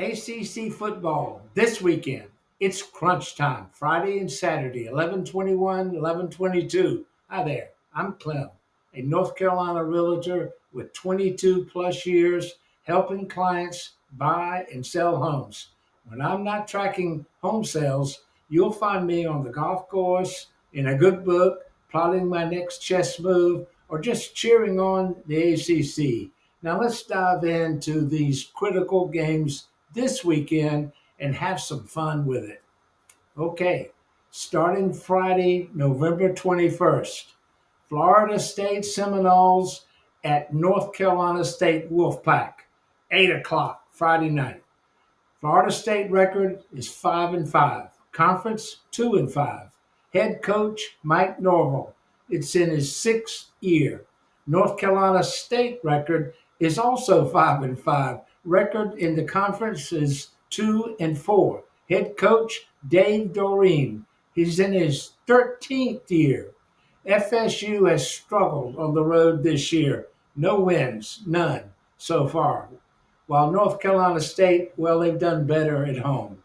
ACC football this weekend. It's crunch time, Friday and Saturday, 11:21, 11:22. Hi there, I'm Clem, a North Carolina realtor with 22 plus years helping clients buy and sell homes. When I'm not tracking home sales, you'll find me on the golf course, in a good book, plotting my next chess move, or just cheering on the ACC. Now let's dive into these critical games this weekend and have some fun with it. Okay, starting Friday, November 21st, Florida State Seminoles at North Carolina State Wolfpack, 8 o'clock Friday night. Florida State record is 5-5. Conference 2-5. Head coach Mike Norvell. It's in his sixth year. North Carolina State record is also 5-5. Record in the conference is 2-4. Head coach Dave Doreen. He's in his 13th year. FSU has struggled on the road this year. No wins, none so far. While North Carolina State, well, they've done better at home.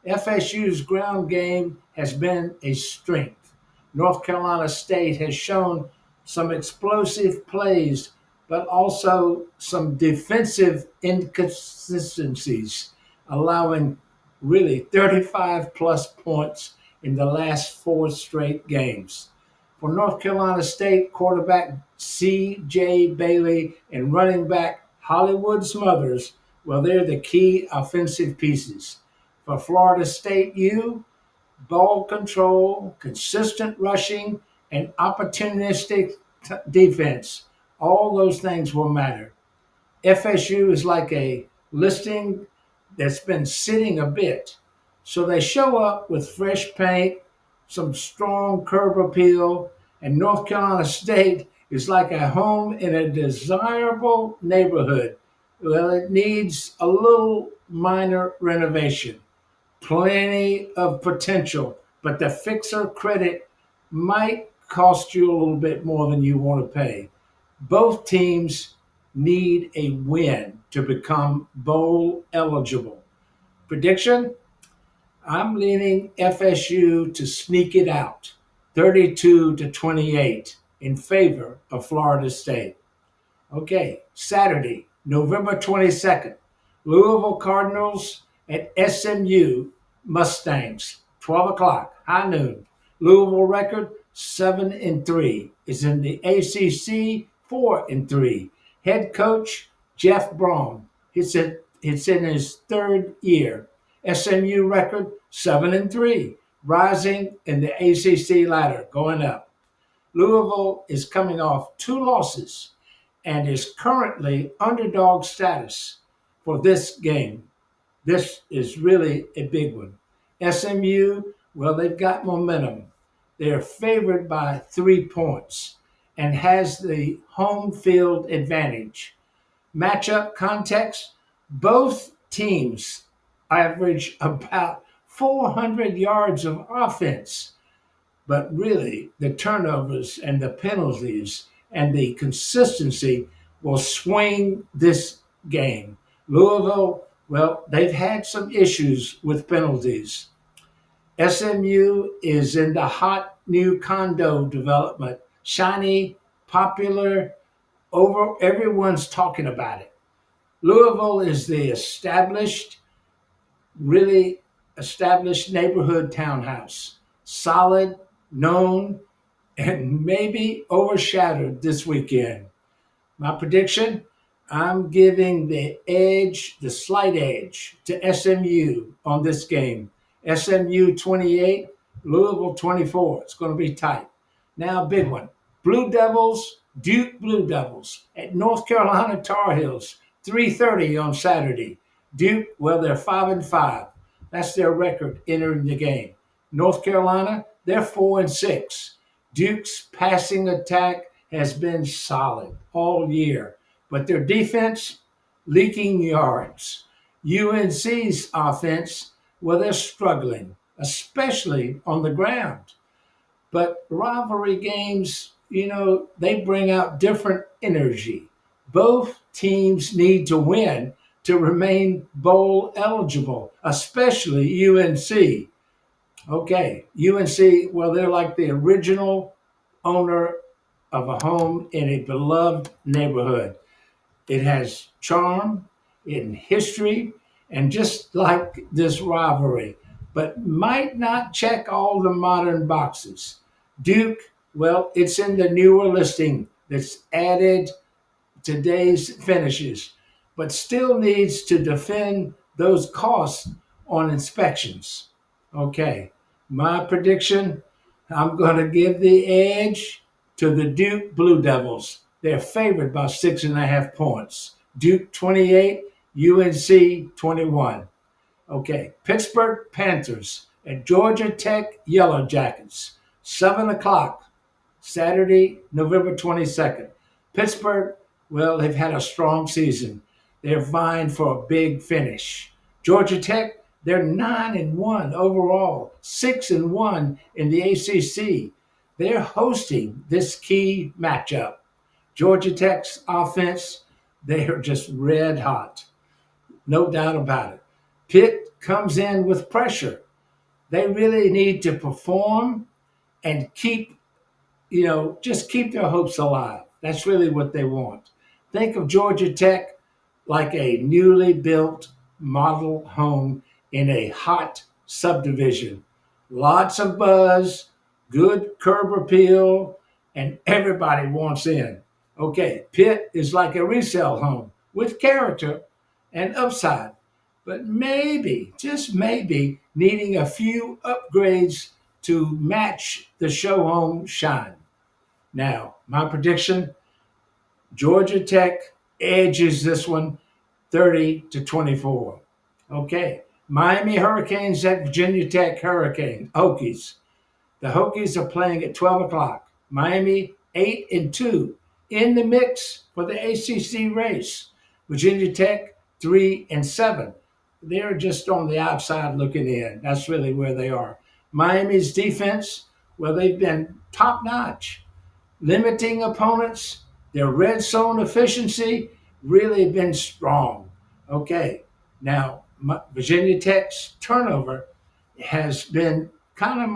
FSU's ground game has been a strength. North Carolina State has shown some explosive plays, but also some defensive inconsistencies, allowing really 35 plus points in the last four straight games. For North Carolina State, quarterback C.J. Bailey and running back Hollywood Smothers, well, they're the key offensive pieces. For Florida State U, ball control, consistent rushing, and opportunistic defense. All those things will matter. FSU is like a listing that's been sitting a bit. So they show up with fresh paint, some strong curb appeal, and North Carolina State is like a home in a desirable neighborhood. Well, it needs a little minor renovation, plenty of potential, but the fixer credit might cost you a little bit more than you want to pay. Both teams need a win to become bowl eligible. Prediction? I'm leaning FSU to sneak it out, 32-28 in favor of Florida State. Okay, Saturday, November 22nd, Louisville Cardinals at SMU Mustangs, 12 o'clock, high noon. Louisville record 7-3 is in the ACC 4-3. Head coach Jeff Braun. It's in his third year. SMU record 7-3, rising in the ACC ladder, going up. Louisville is coming off two losses and is currently underdog status for this game. This is really a big one. SMU, well, they've got momentum. They're favored by 3 points and has the home field advantage. Matchup context, both teams average about 400 yards of offense, but really the turnovers and the penalties and the consistency will swing this game. Louisville, well, they've had some issues with penalties. SMU is in the hot new condo development, shiny, popular, over everyone's talking about it. Louisville is the really established neighborhood townhouse, solid, known, and maybe overshadowed this weekend. My prediction, I'm giving the slight edge to SMU on this game. SMU 28, Louisville 24. It's going to be tight. Now, a big one. Blue Devils, Duke Blue Devils at North Carolina Tar Heels, 3:30 on Saturday. Duke, well, they're 5-5. That's their record entering the game. North Carolina, they're 4-6. Duke's passing attack has been solid all year, but their defense leaking yards. UNC's offense, well, they're struggling, especially on the ground. But rivalry games, they bring out different energy. Both teams need to win to remain bowl eligible, especially UNC. Okay, UNC, well, they're like the original owner of a home in a beloved neighborhood. It has charm in history and just like this rivalry, but might not check all the modern boxes. Duke, well, it's in the newer listing that's added today's finishes, but still needs to defend those costs on inspections. Okay, my prediction, I'm going to give the edge to the Duke Blue Devils. They're favored by 6.5 points. Duke 28, UNC 21. Okay, Pittsburgh Panthers at Georgia Tech Yellow Jackets, 7 o'clock. Saturday, November 22nd. Pittsburgh, well, they've had a strong season. They're vying for a big finish. Georgia Tech, they're 9-1 overall, 6-1 in the ACC. They're hosting this key matchup. Georgia Tech's offense, they are just red hot. No doubt about it. Pitt comes in with pressure. They really need to perform and just keep their hopes alive. That's really what they want. Think of Georgia Tech like a newly built model home in a hot subdivision. Lots of buzz, good curb appeal, and everybody wants in. Okay, Pitt is like a resale home with character and upside, but maybe, just maybe, needing a few upgrades to match the show home shine. Now, my prediction, Georgia Tech edges this one 30-24. Okay. Miami Hurricanes at Virginia Tech Hokies. The Hokies are playing at 12 o'clock. Miami 8-2 in the mix for the ACC race. Virginia Tech 3-7. They're just on the outside looking in. That's really where they are. Miami's defense, well, they've been top notch, limiting opponents. Their red zone efficiency really been strong. Okay, now Virginia Tech's turnover has been kind of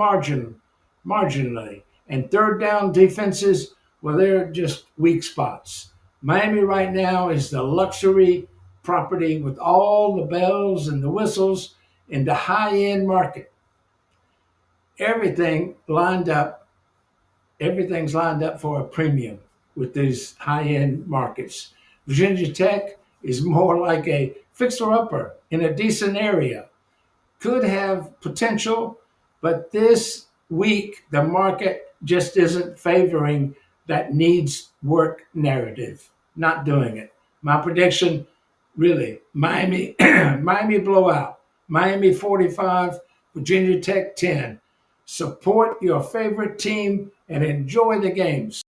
marginally, and third down defenses, well, they're just weak spots. Miami right now is the luxury property with all the bells and the whistles in the high-end market. Everything lined up Everything's lined up for a premium with these high-end markets. Virginia Tech is more like a fixer-upper in a decent area. Could have potential, but this week the market just isn't favoring that needs work narrative. Not doing it. My prediction, really, Miami, Miami blowout. Miami 45, Virginia Tech 10. Support your favorite team and enjoy the games.